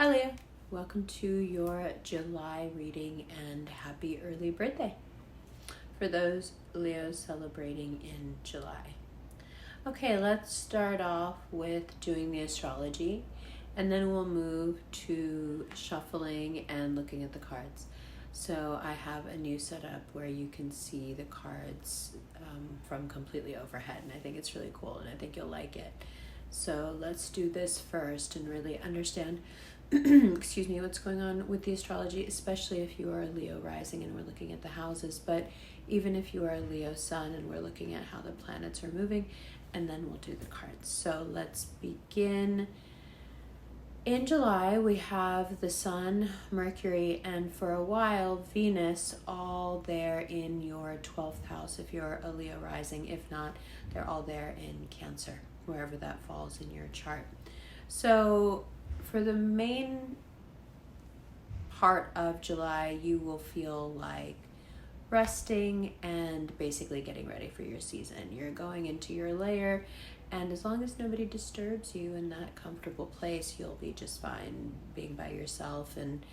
Hi Leo, welcome to your July reading and happy early birthday for those Leos celebrating in July. Okay, let's start off with doing the astrology and then we'll move to shuffling and looking at the cards. So I have a new setup where you can see the cards from completely overhead, and I think it's really cool and I think you'll like it. So let's do this first and really understand excuse me, what's going on with the astrology, especially if you are a Leo rising and we're looking at the houses, but even if you are a Leo sun and we're looking at how the planets are moving, and then we'll do the cards. So let's begin. In July, we have the Sun, Mercury, and for a while, Venus, all there in your 12th house if you're a Leo rising. If not, they're all there in Cancer, wherever that falls in your chart. So for the main part of July, you will feel like resting and basically getting ready for your season. You're going into your lair, and as long as nobody disturbs you in that comfortable place, you'll be just fine being by yourself and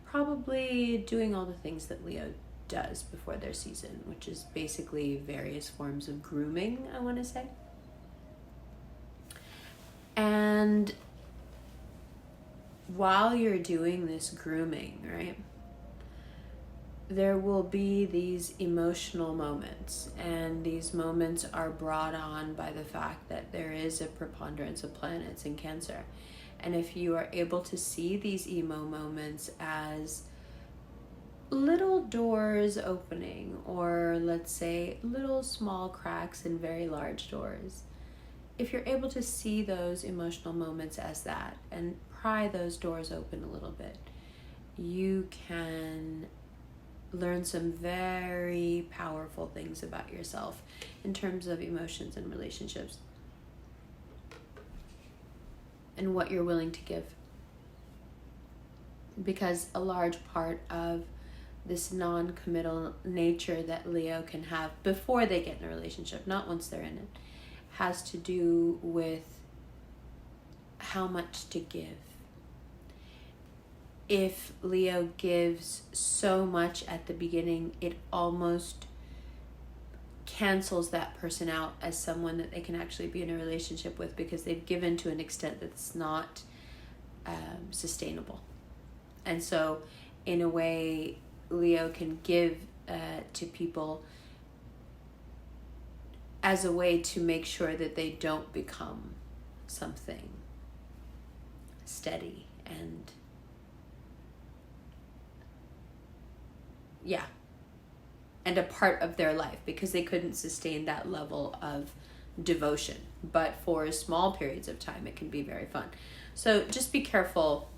probably doing all the things that Leo does before their season, which is basically various forms of grooming, I want to say. And while you're doing this grooming, right, there will be these emotional moments, and these moments are brought on by the fact that there is a preponderance of planets in Cancer. And if you are able to see these emo moments as little doors opening, or let's say little small cracks in very large doors, if you're able to see those emotional moments as that and pry those doors open a little bit, you can learn some very powerful things about yourself in terms of emotions and relationships and what you're willing to give. Because a large part of this non-committal nature that Leo can have before they get in a relationship, not once they're in it, has to do with how much to give. If Leo gives so much at the beginning, it almost cancels that person out as someone that they can actually be in a relationship with, because they've given to an extent that's not sustainable. And so in a way, Leo can give to people as a way to make sure that they don't become something steady and and a part of their life, because they couldn't sustain that level of devotion. But for small periods of time, it can be very fun. So just be careful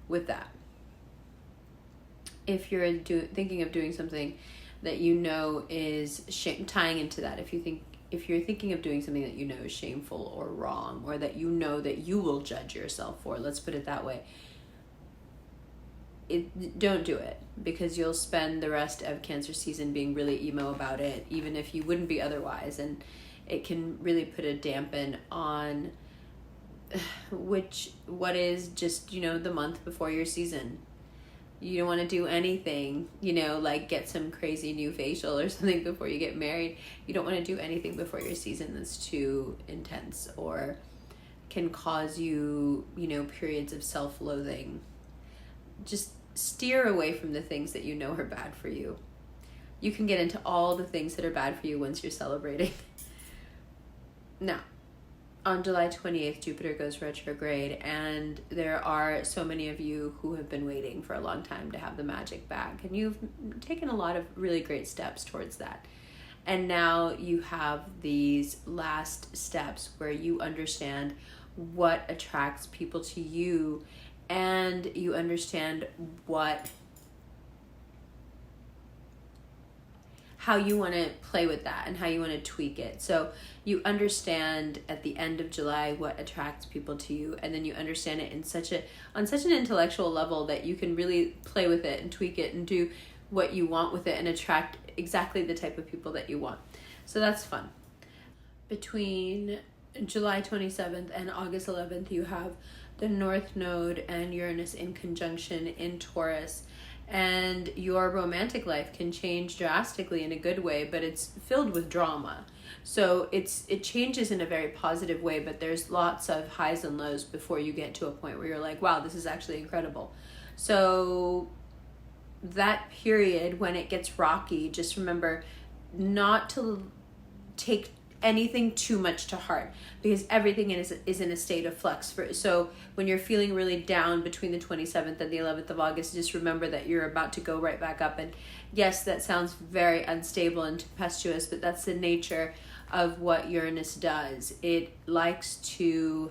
with that. If you're thinking of doing something that you know is tying into that, if you're thinking of doing something that you know is shameful or wrong, or that you know that you will judge yourself for, let's put it that way, don't do it, because you'll spend the rest of Cancer season being really emo about it, even if you wouldn't be otherwise, and it can really put a dampen on what is just, the month before your season. You don't want to do anything, like get some crazy new facial or something before you get married. You don't want to do anything before your season that's too intense or can cause you, periods of self-loathing. Just steer away from the things that you know are bad for you. You can get into all the things that are bad for you once you're celebrating. Now, on July 28th, Jupiter goes retrograde, and there are so many of you who have been waiting for a long time to have the magic back, and you've taken a lot of really great steps towards that. And now you have these last steps where you understand what attracts people to you, and you understand how you want to play with that and how you want to tweak it. So you understand at the end of July what attracts people to you, and then you understand it on such an intellectual level that you can really play with it and tweak it and do what you want with it and attract exactly the type of people that you want. So that's fun. Between July 27th and August 11th, you have the North Node and Uranus in conjunction in Taurus. And your romantic life can change drastically in a good way, but it's filled with drama. So it changes in a very positive way, but there's lots of highs and lows before you get to a point where you're like, wow, this is actually incredible. So that period when it gets rocky, just remember not to take anything too much to heart, because everything is in a state of flux. So when you're feeling really down between the 27th and the 11th of August, just remember that you're about to go right back up. And yes, that sounds very unstable and tempestuous, but that's the nature of what Uranus does. It likes to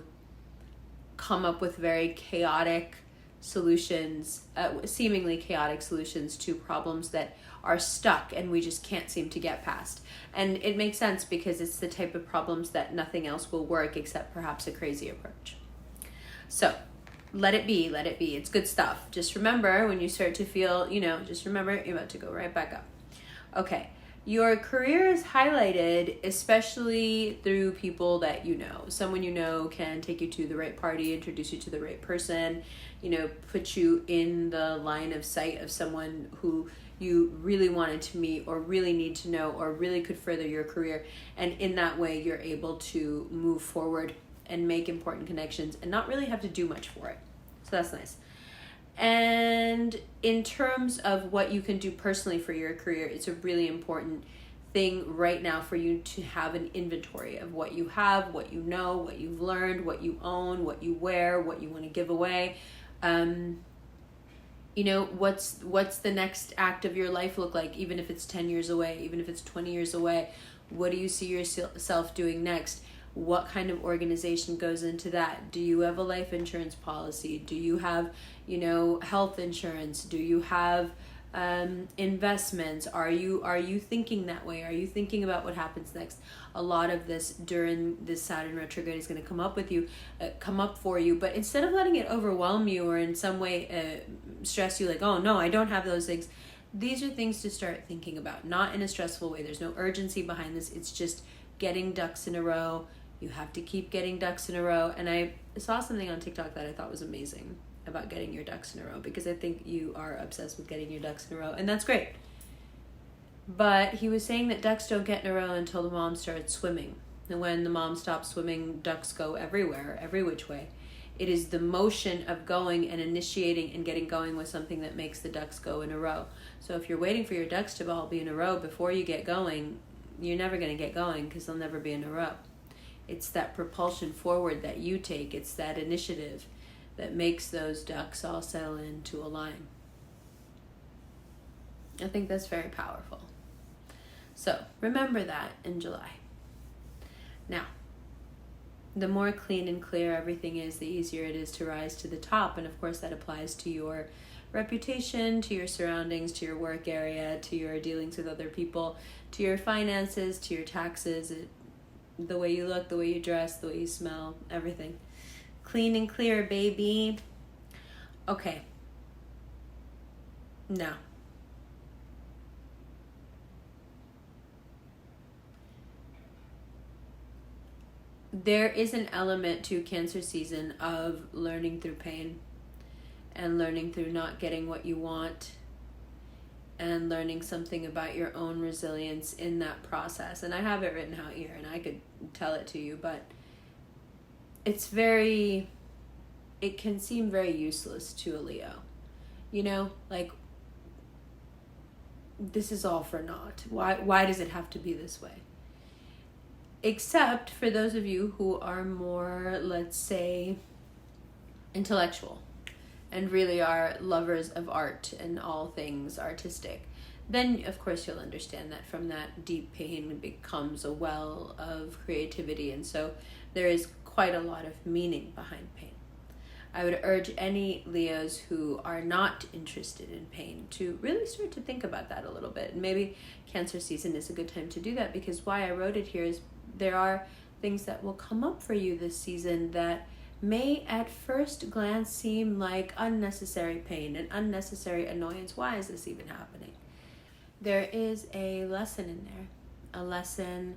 come up with very chaotic solutions, seemingly chaotic solutions to problems that are stuck and we just can't seem to get past. And it makes sense because it's the type of problems that nothing else will work except perhaps a crazy approach. So let it be, let it be. It's good stuff. Just remember when you start to feel, just remember you're about to go right back up. Okay. Your career is highlighted, especially through people that you know. Someone you know can take you to the right party, introduce you to the right person, put you in the line of sight of someone who you really wanted to meet or really need to know or really could further your career. And in that way, you're able to move forward and make important connections and not really have to do much for it. So that's nice. And in terms of what you can do personally for your career, it's a really important thing right now for you to have an inventory of what you have, what you know, what you've learned, what you own, what you wear, what you want to give away. What's the next act of your life look like, even if it's 10 years away, even if it's 20 years away? What do you see yourself doing next? What kind of organization goes into that? Do you have a life insurance policy? Do you have, health insurance? Do you have investments? Are you thinking that way? Are you thinking about what happens next? A lot of this during this Saturn retrograde is going to come up for you, but instead of letting it overwhelm you or in some way stress you, like, oh no, I don't have those things. These are things to start thinking about, not in a stressful way. There's no urgency behind this. It's just getting ducks in a row. You have to keep getting ducks in a row. And I saw something on TikTok that I thought was amazing about getting your ducks in a row, because I think you are obsessed with getting your ducks in a row, and that's great. But he was saying that ducks don't get in a row until the mom starts swimming. And when the mom stops swimming, ducks go everywhere, every which way. It is the motion of going and initiating and getting going with something that makes the ducks go in a row. So if you're waiting for your ducks to all be in a row before you get going, you're never going to get going because they'll never be in a row. It's that propulsion forward that you take. It's that initiative that makes those ducks all settle into a line. I think that's very powerful. So remember that in July. Now, the more clean and clear everything is, the easier it is to rise to the top. And of course that applies to your reputation, to your surroundings, to your work area, to your dealings with other people, to your finances, to your taxes, the way you look, the way you dress, the way you smell, everything. Clean and clear, baby. Okay. Now, there is an element to Cancer season of learning through pain and learning through not getting what you want and learning something about your own resilience in that process. And I have it written out here and I could tell it to you, but it can seem very useless to a Leo. Like, this is all for naught. Why does it have to be this way? Except for those of you who are more, let's say, intellectual and really are lovers of art and all things artistic. Then, of course, you'll understand that from that deep pain becomes a well of creativity. And so there is quite a lot of meaning behind pain. I would urge any Leos who are not interested in pain to really start to think about that a little bit. And maybe Cancer season is a good time to do that, because why I wrote it here is there are things that will come up for you this season that may at first glance seem like unnecessary pain and unnecessary annoyance. Why is this even happening? There is a lesson in there, a lesson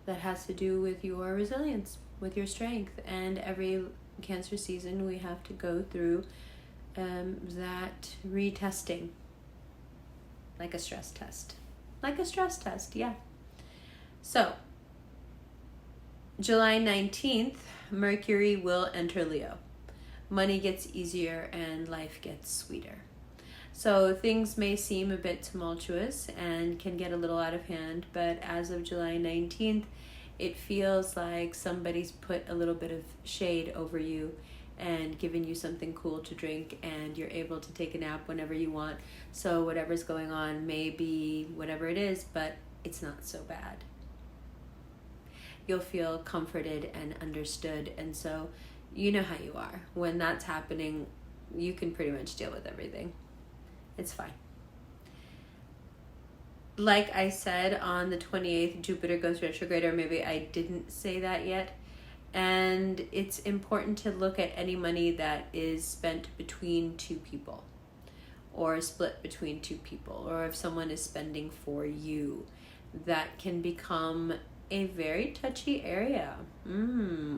that has to do with your resilience, with your strength, and every Cancer season, we have to go through that retesting, like a stress test. Like a stress test, yeah. So, July 19th, Mercury will enter Leo. Money gets easier and life gets sweeter. So things may seem a bit tumultuous and can get a little out of hand, but as of July 19th, it feels like somebody's put a little bit of shade over you and given you something cool to drink, and you're able to take a nap whenever you want. So whatever's going on may be whatever it is, but it's not so bad. You'll feel comforted and understood, and so you know how you are. When that's happening, you can pretty much deal with everything. It's fine. Like I said, on the 28th, Jupiter goes retrograde, or maybe I didn't say that yet. And it's important to look at any money that is spent between two people, or split between two people, or if someone is spending for you, that can become a very touchy area.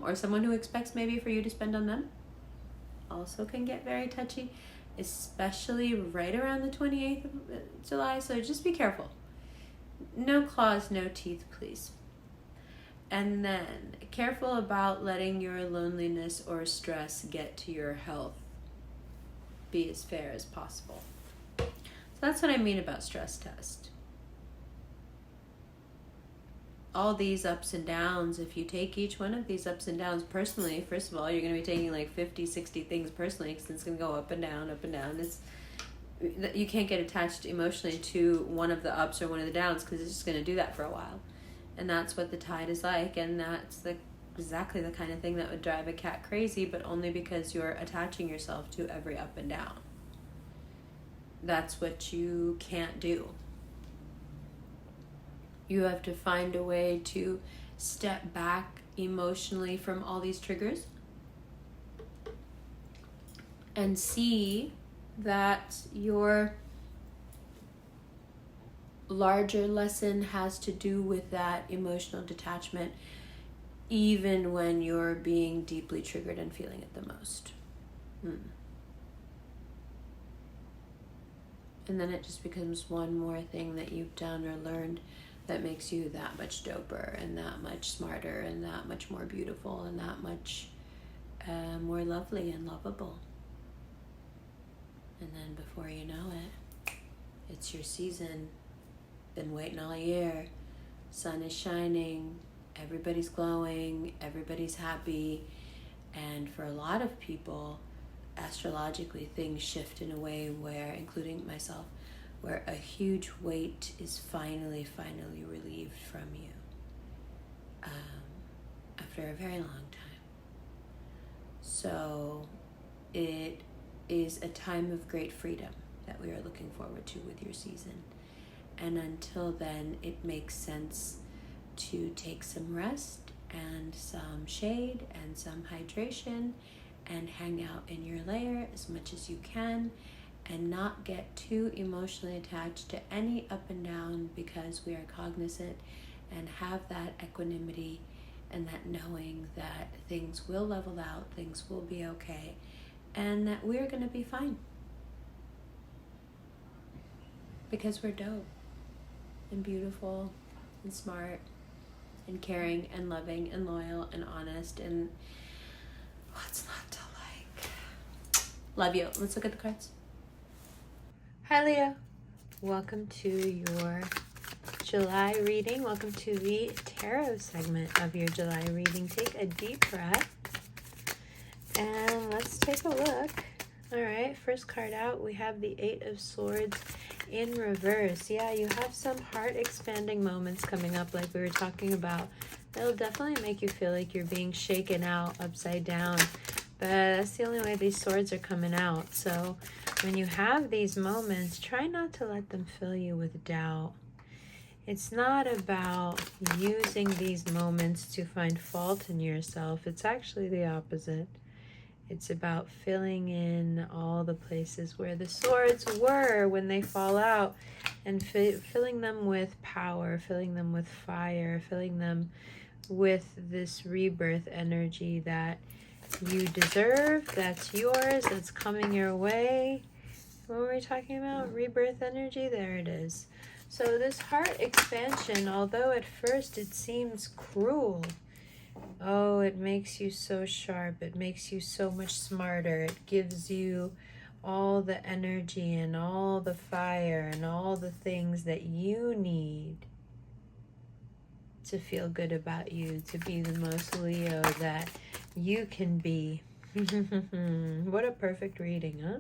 Or someone who expects maybe for you to spend on them also can get very touchy, especially right around the 28th of July. So just be careful. No claws, no teeth, please. And then careful about letting your loneliness or stress get to your health. Be as fair as possible. So that's what I mean about stress test. All these ups and downs, if you take each one of these ups and downs personally, first of all, you're going to be taking like 50, 60 things personally, because it's going to go up and down, up and down. You can't get attached emotionally to one of the ups or one of the downs, because it's just going to do that for a while. And that's what the tide is like, and that's exactly the kind of thing that would drive a cat crazy, but only because you're attaching yourself to every up and down. That's what you can't do. You have to find a way to step back emotionally from all these triggers and see that your larger lesson has to do with that emotional detachment, even when you're being deeply triggered and feeling it the most. And then it just becomes one more thing that you've done or learned that makes you that much doper and that much smarter and that much more beautiful and that much more lovely and lovable. And then before you know it, it's your season. Been waiting all year. Sun is shining. Everybody's glowing. Everybody's happy. And for a lot of people, astrologically, things shift in a way where, including myself, where a huge weight is finally relieved from you after a very long time. So it is a time of great freedom that we are looking forward to with your season. And until then, it makes sense to take some rest and some shade and some hydration and hang out in your lair as much as you can, and not get too emotionally attached to any up and down, because we are cognizant and have that equanimity and that knowing that things will level out, things will be okay, and that we're going to be fine. Because we're dope and beautiful and smart and caring and loving and loyal and honest, and what's not to like? Love you. Let's look at the cards. Hi Leo, welcome to your July reading. Welcome to the tarot segment of your July reading. Take a deep breath and let's take a look. All right, first card out, we have the 8 of Swords in reverse. Yeah, you have some heart expanding moments coming up, like we were talking about. It'll definitely make you feel like you're being shaken out, upside down. But that's the only way these swords are coming out. So when you have these moments, try not to let them fill you with doubt. It's not about using these moments to find fault in yourself. It's actually the opposite. It's about filling in all the places where the swords were when they fall out, and filling them with power, filling them with fire, filling them with this rebirth energy that you deserve. That's yours. That's coming your way. What were we talking about? Rebirth energy? There it is. So this heart expansion, although at first it seems cruel, oh, it makes you so sharp. It makes you so much smarter. It gives you all the energy and all the fire and all the things that you need to feel good about you, to be the most Leo that you can be. What a perfect reading, huh?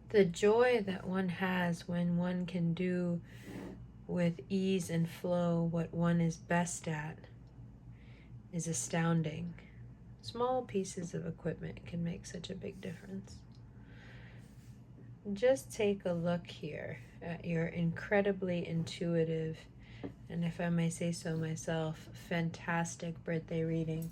The joy that one has when one can do with ease and flow what one is best at is astounding. Small pieces of equipment can make such a big difference. Just take a look here at your incredibly intuitive, and if I may say so myself, fantastic birthday reading.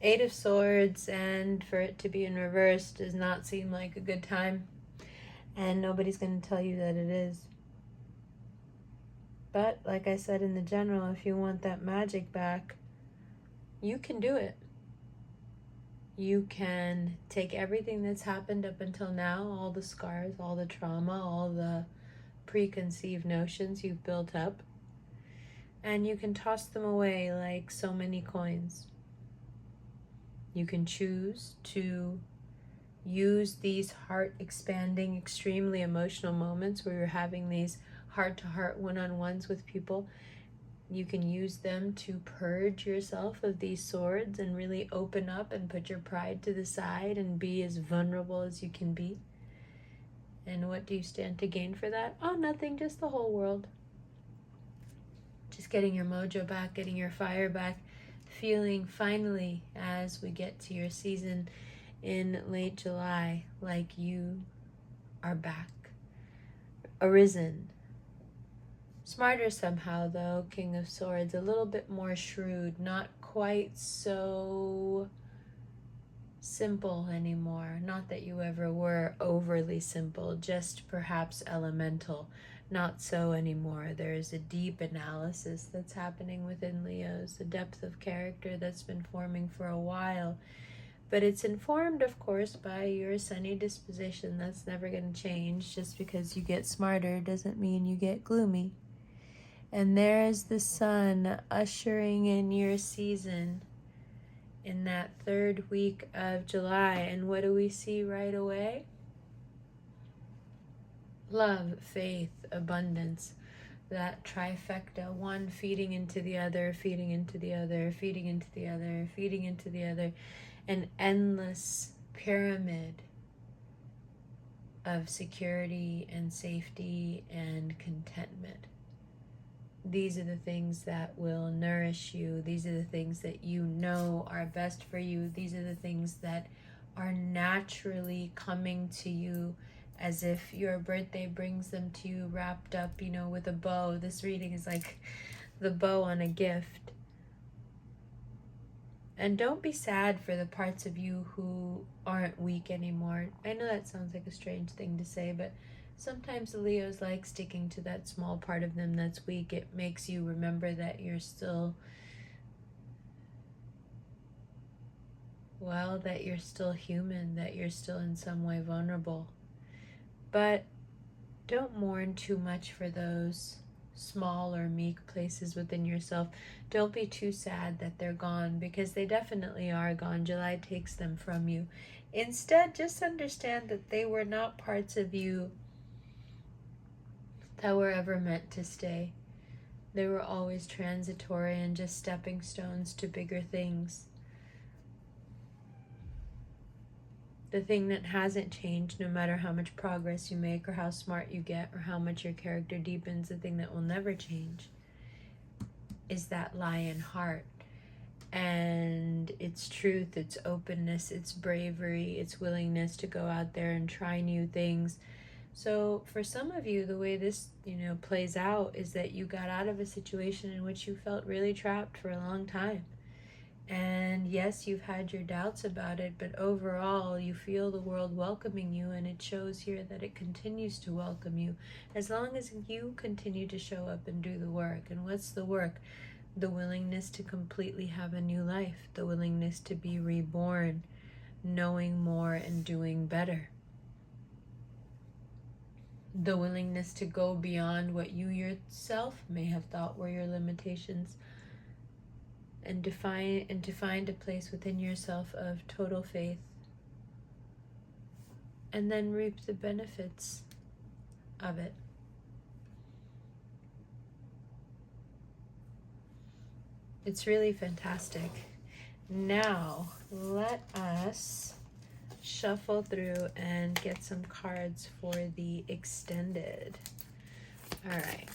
8 of Swords, and for it to be in reverse does not seem like a good time, and nobody's going to tell you that it is. But like I said in the general, if you want that magic back, you can do it. You can take everything that's happened up until now, all the scars, all the trauma, all the preconceived notions you've built up, and you can toss them away like so many coins. You can choose to use these heart-expanding, extremely emotional moments where you're having these heart-to-heart one-on-ones with people. You can use them to purge yourself of these swords and really open up and put your pride to the side and be as vulnerable as you can be. And what do you stand to gain for that? Oh, nothing, just the whole world. Just getting your mojo back, getting your fire back, feeling finally, as we get to your season in late July, like you are back, arisen. Smarter somehow though, King of Swords, a little bit more shrewd, not quite so simple anymore. Not that you ever were overly simple, just perhaps elemental. Not so anymore. There's a deep analysis that's happening within Leos, a depth of character that's been forming for a while. But it's informed, of course, by your sunny disposition. That's never going to change. Just because you get smarter doesn't mean you get gloomy. And there's the sun ushering in your season in that third week of July. And what do we see right away? Love, faith, abundance, that trifecta, one feeding into the other, feeding into the other, feeding into the other, feeding into the other, an endless pyramid of security and safety and contentment. These are the things that will nourish you. These are the things that you know are best for you. These are the things that are naturally coming to you as if your birthday brings them to you wrapped up, with a bow. This reading is like the bow on a gift. And don't be sad for the parts of you who aren't weak anymore. I know that sounds like a strange thing to say, but sometimes the Leos like sticking to that small part of them that's weak. It makes you remember that you're still, that you're still human, that you're still in some way vulnerable. But don't mourn too much for those small or meek places within yourself. Don't be too sad that they're gone, because they definitely are gone. July takes them from you. Instead, just understand that they were not parts of you that were ever meant to stay. They were always transitory and just stepping stones to bigger things. The thing that hasn't changed, no matter how much progress you make or how smart you get or how much your character deepens, the thing that will never change is that lion heart and its truth, its openness, its bravery, its willingness to go out there and try new things. So for some of you, the way this, plays out is that you got out of a situation in which you felt really trapped for a long time. And yes, you've had your doubts about it, but overall you feel the world welcoming you, and it shows here that it continues to welcome you as long as you continue to show up and do the work. And what's the work? the willingness to completely have a new life, the willingness to be reborn, knowing more and doing better. The willingness to go beyond what you yourself may have thought were your limitations, and to find a place within yourself of total faith, and then reap the benefits of it. It's really fantastic. Now, let us shuffle through and get some cards for the extended. All right.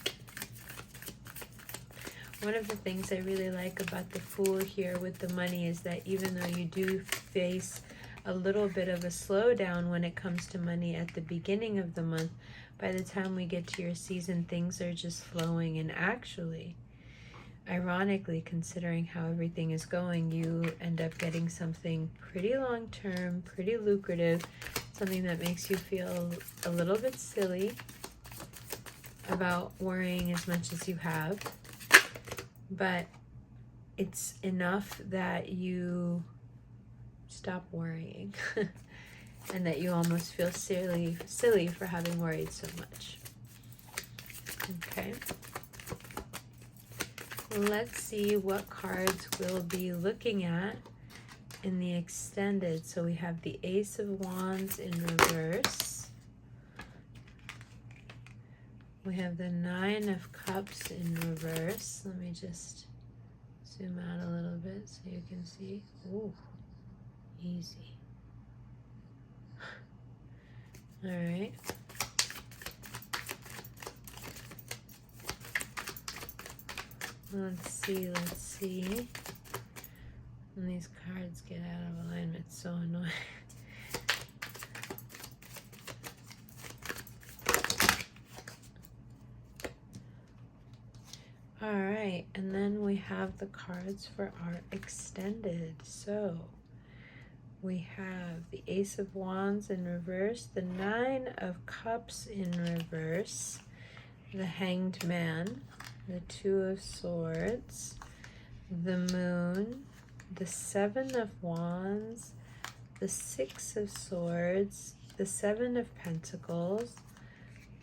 One of the things I really like about the Fool here with the money is that even though you do face a little bit of a slowdown when it comes to money at the beginning of the month, by the time we get to your season, things are just flowing. And actually, ironically, considering how everything is going, you end up getting something pretty long-term, pretty lucrative, something that makes you feel a little bit silly about worrying as much as you have. But it's enough that you stop worrying and that you almost feel silly for having worried so much. Okay. Let's see what cards we'll be looking at in the extended. So we have the Ace of Wands in reverse. We have the Nine of Cups in reverse. Let me just zoom out a little bit so you can see. Ooh, easy. All right. Let's see. When these cards get out of alignment, it's so annoying. All right, and then we have the cards for our extended. So we have the Ace of Wands in reverse, the Nine of Cups in reverse, the Hanged Man, the Two of Swords, the Moon, the Seven of Wands, the Six of Swords, the Seven of Pentacles,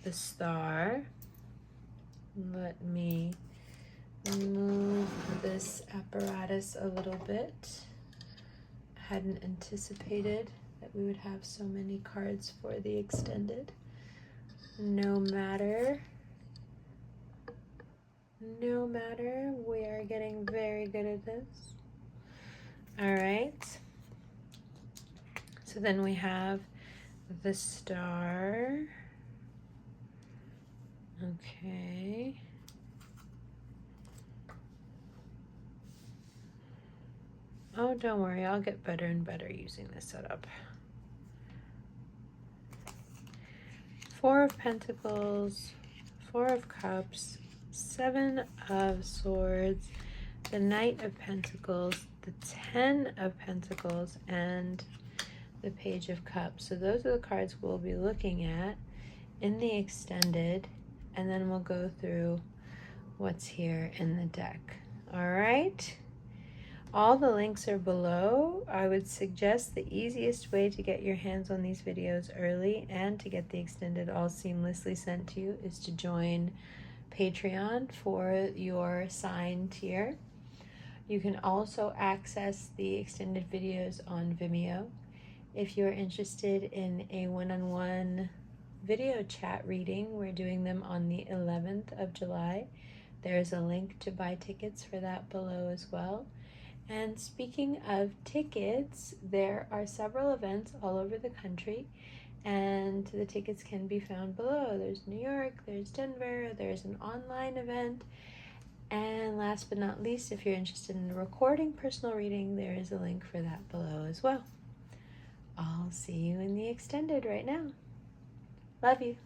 the Star. Let me move this apparatus a little bit. I hadn't anticipated that we would have so many cards for the extended. No matter, we are getting very good at this. All right. So then we have the Star. Okay. Oh, don't worry, I'll get better and better using this setup. Four of Pentacles, Four of Cups, Seven of Swords, the Knight of Pentacles, the Ten of Pentacles, and the Page of Cups. So those are the cards we'll be looking at in the extended, and then we'll go through what's here in the deck. All right. All the links are below. I would suggest the easiest way to get your hands on these videos early and to get the extended all seamlessly sent to you is to join Patreon for your sign tier. You can also access the extended videos on Vimeo. If you're interested in a one-on-one video chat reading, we're doing them on the 11th of July. There's a link to buy tickets for that below as well. And speaking of tickets, there are several events all over the country, and the tickets can be found below. There's New York, there's Denver, there's an online event, and last but not least, if you're interested in a recording personal reading, there is a link for that below as well. I'll see you in the extended right now. Love you.